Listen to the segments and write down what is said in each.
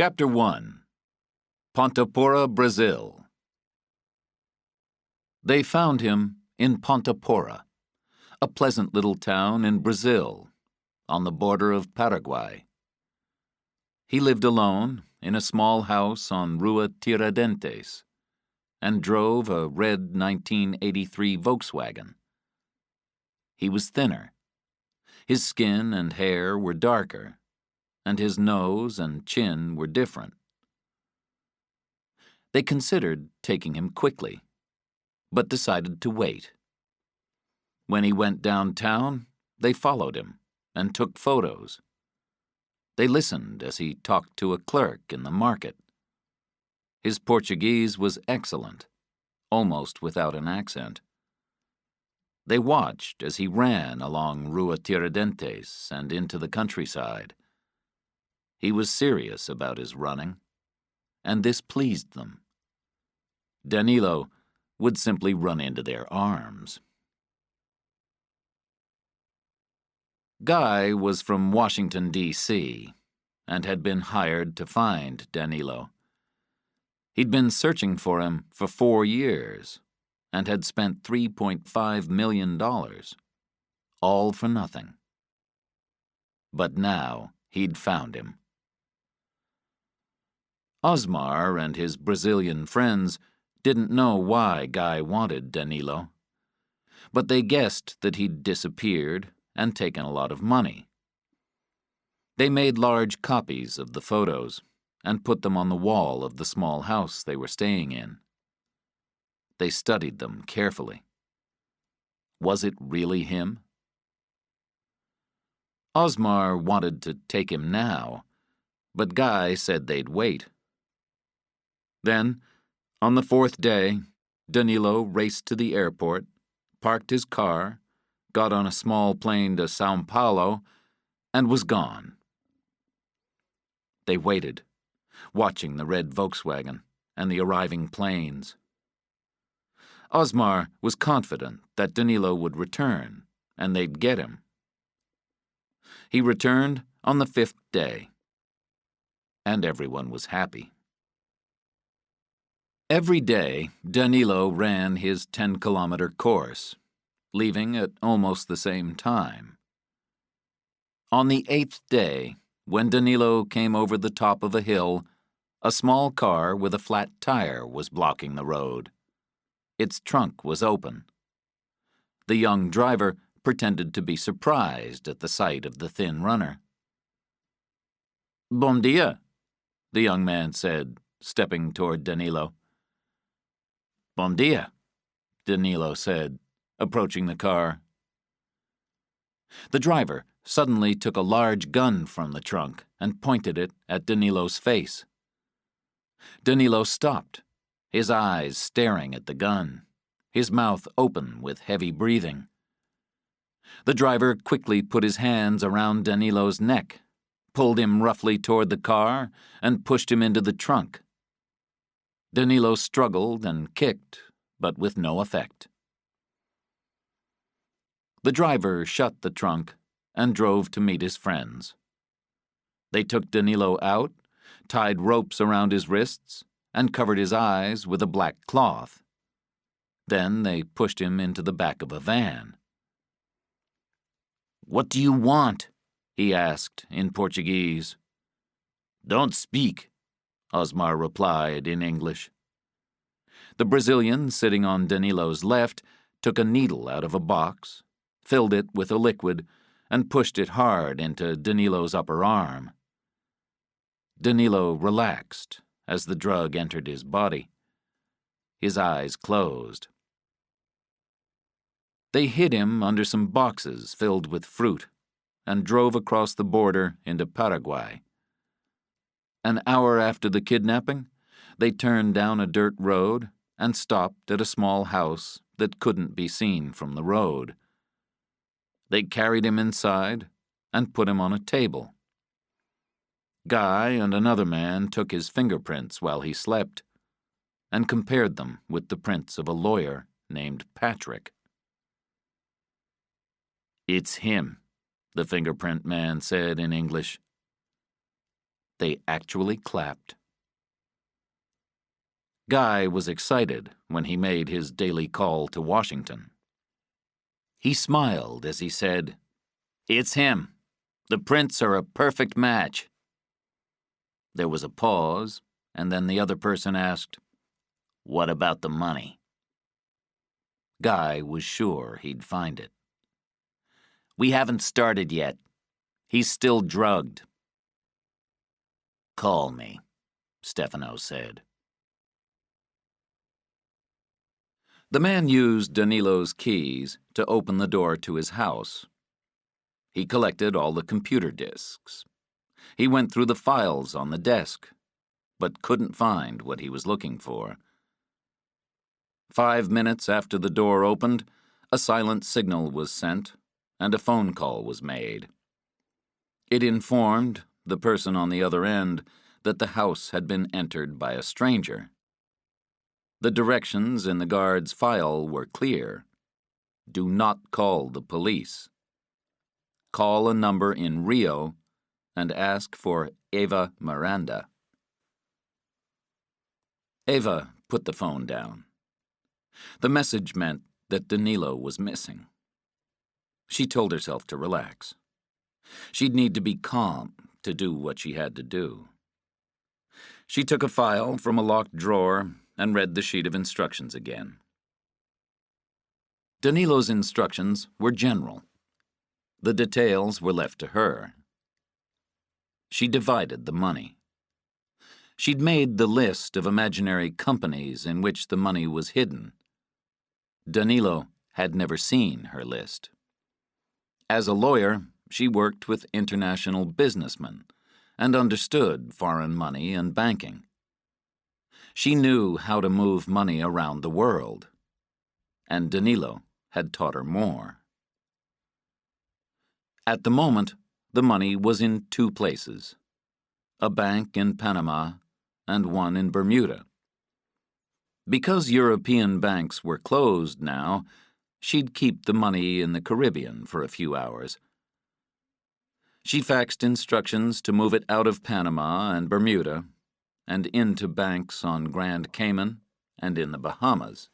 Chapter 1. Ponta Porã, Brazil. They found him in Ponta Porã, a pleasant little town in Brazil, on the border of Paraguay. He lived alone in a small house on Rua Tiradentes and drove a red 1983 Volkswagen. He was thinner. His skin and hair were darker, and his nose and chin were different. They considered taking him quickly, but decided to wait. When he went downtown, they followed him and took photos. They listened as he talked to a clerk in the market. His Portuguese was excellent, almost without an accent. They watched as he ran along Rua Tiradentes and into the countryside. He was serious about his running, and this pleased them. Danilo would simply run into their arms. Guy was from Washington, D.C., and had been hired to find Danilo. He'd been searching for him for 4 years and had spent $3.5 million, all for nothing. But now he'd found him. Osmar and his Brazilian friends didn't know why Guy wanted Danilo, but they guessed that he'd disappeared and taken a lot of money. They made large copies of the photos and put them on the wall of the small house they were staying in. They studied them carefully. Was it really him? Osmar wanted to take him now, but Guy said they'd wait. Then, on the 4th day, Danilo raced to the airport, parked his car, got on a small plane to São Paulo, and was gone. They waited, watching the red Volkswagen and the arriving planes. Osmar was confident that Danilo would return, and they'd get him. He returned on the 5th day, and everyone was happy. Every day, Danilo ran his 10-kilometer course, leaving at almost the same time. On the 8th day, when Danilo came over the top of a hill, a small car with a flat tire was blocking the road. Its trunk was open. The young driver pretended to be surprised at the sight of the thin runner. "Bom dia," the young man said, stepping toward Danilo. "Bom dia," Danilo said, approaching the car. The driver suddenly took a large gun from the trunk and pointed it at Danilo's face. Danilo stopped, his eyes staring at the gun, his mouth open with heavy breathing. The driver quickly put his hands around Danilo's neck, pulled him roughly toward the car, and pushed him into the trunk. Danilo struggled and kicked, but with no effect. The driver shut the trunk and drove to meet his friends. They took Danilo out, tied ropes around his wrists, and covered his eyes with a black cloth. Then they pushed him into the back of a van. "What do you want?" he asked in Portuguese. "Don't speak," Osmar replied in English. The Brazilian sitting on Danilo's left took a needle out of a box, filled it with a liquid, and pushed it hard into Danilo's upper arm. Danilo relaxed as the drug entered his body. His eyes closed. They hid him under some boxes filled with fruit and drove across the border into Paraguay. An hour after the kidnapping, they turned down a dirt road and stopped at a small house that couldn't be seen from the road. They carried him inside and put him on a table. Guy and another man took his fingerprints while he slept and compared them with the prints of a lawyer named Patrick. "It's him," the fingerprint man said in English. They actually clapped. Guy was excited when he made his daily call to Washington. He smiled as he said, "It's him. The prints are a perfect match." There was a pause, and then the other person asked, "What about the money?" Guy was sure he'd find it. "We haven't started yet. He's still drugged." "Call me," Stefano said. The man used Danilo's keys to open the door to his house. He collected all the computer disks. He went through the files on the desk, but couldn't find what he was looking for. 5 minutes after the door opened, a silent signal was sent, and a phone call was made. It informed the person on the other end that the house had been entered by a stranger. The directions in the guard's file were clear. Do not call the police. Call a number in Rio and ask for Eva Miranda. Eva put the phone down. The message meant that Danilo was missing. She told herself to relax. She'd need to be calm to do what she had to do. She took a file from a locked drawer and read the sheet of instructions again. Danilo's instructions were general. The details were left to her. She divided the money. She'd made the list of imaginary companies in which the money was hidden. Danilo had never seen her list. As a lawyer, she worked with international businessmen and understood foreign money and banking. She knew how to move money around the world, and Danilo had taught her more. At the moment, the money was in 2 places, a bank in Panama and one in Bermuda. Because European banks were closed now, she'd keep the money in the Caribbean for a few hours. She faxed instructions to move it out of Panama and Bermuda and into banks on Grand Cayman and in the Bahamas.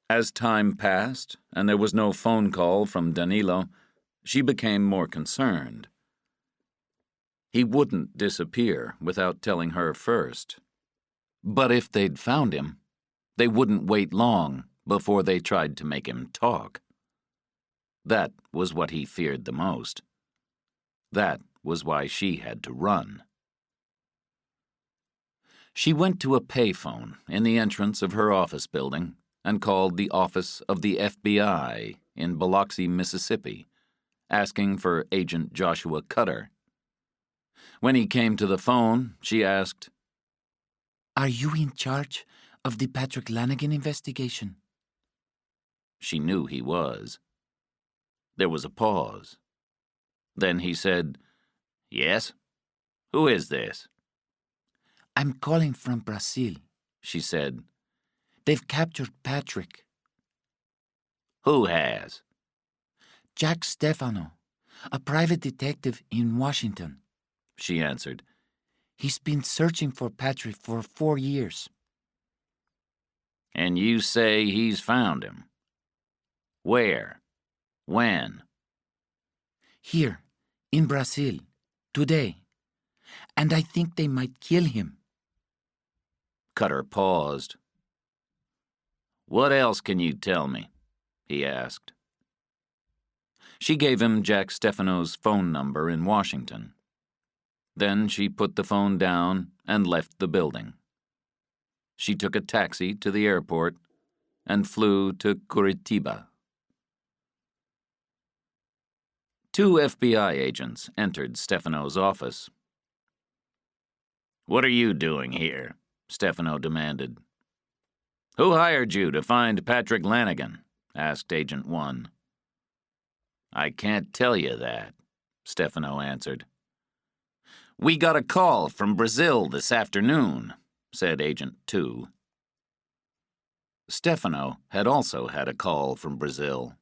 As time passed and there was no phone call from Danilo, she became more concerned. He wouldn't disappear without telling her first. But if they'd found him, they wouldn't wait long before they tried to make him talk. That was what he feared the most. That was why she had to run. She went to a payphone in the entrance of her office building and called the office of the FBI in Biloxi, Mississippi, asking for Agent Joshua Cutter. When he came to the phone, she asked, "Are you in charge of the Patrick Lanigan investigation?" She knew he was. There was a pause. Then he said, "Yes? Who is this?" "I'm calling from Brazil," she said. "They've captured Patrick." "Who has?" "Jack Stefano, a private detective in Washington," she answered. "He's been searching for Patrick for 4 years." "And you say he's found him? Where? When?" "Here, in Brazil, today. And I think they might kill him." Cutter paused. "What else can you tell me?" he asked. She gave him Jack Stefano's phone number in Washington. Then she put the phone down and left the building. She took a taxi to the airport and flew to Curitiba. 2 FBI agents entered Stefano's office. "What are you doing here?" Stefano demanded. "Who hired you to find Patrick Lanigan?" asked Agent 1. "I can't tell you that," Stefano answered. "We got a call from Brazil this afternoon," said Agent 2. Stefano had also had a call from Brazil.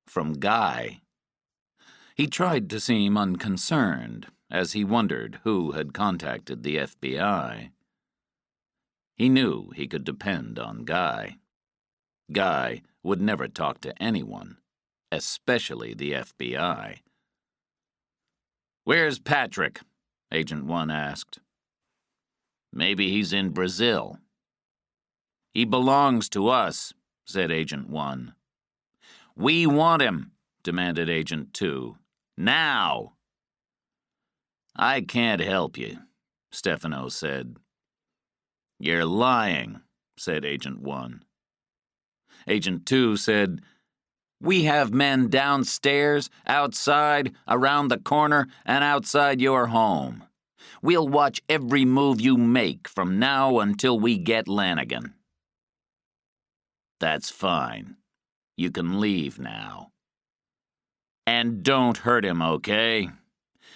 From Guy. He tried to seem unconcerned as he wondered who had contacted the FBI. He knew he could depend on Guy. Guy would never talk to anyone, especially the FBI. "Where's Patrick?" Agent 1 asked. "Maybe he's in Brazil." "He belongs to us," said Agent 1. "We want him," demanded Agent 2. "Now!" "I can't help you," Stefano said. "You're lying," said Agent 1. Agent 2 said, "We have men downstairs, outside, around the corner, and outside your home. We'll watch every move you make from now until we get Lanigan." "That's fine. You can leave now. And don't hurt him, okay?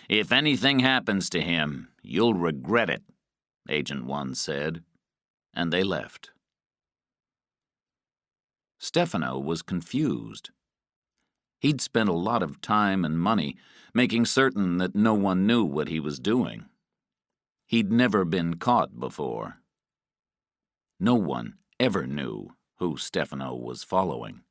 If anything happens to him, you'll regret it," Agent 1 said, and they left. Stefano was confused. He'd spent a lot of time and money making certain that no one knew what he was doing. He'd never been caught before. No one ever knew who Stefano was following.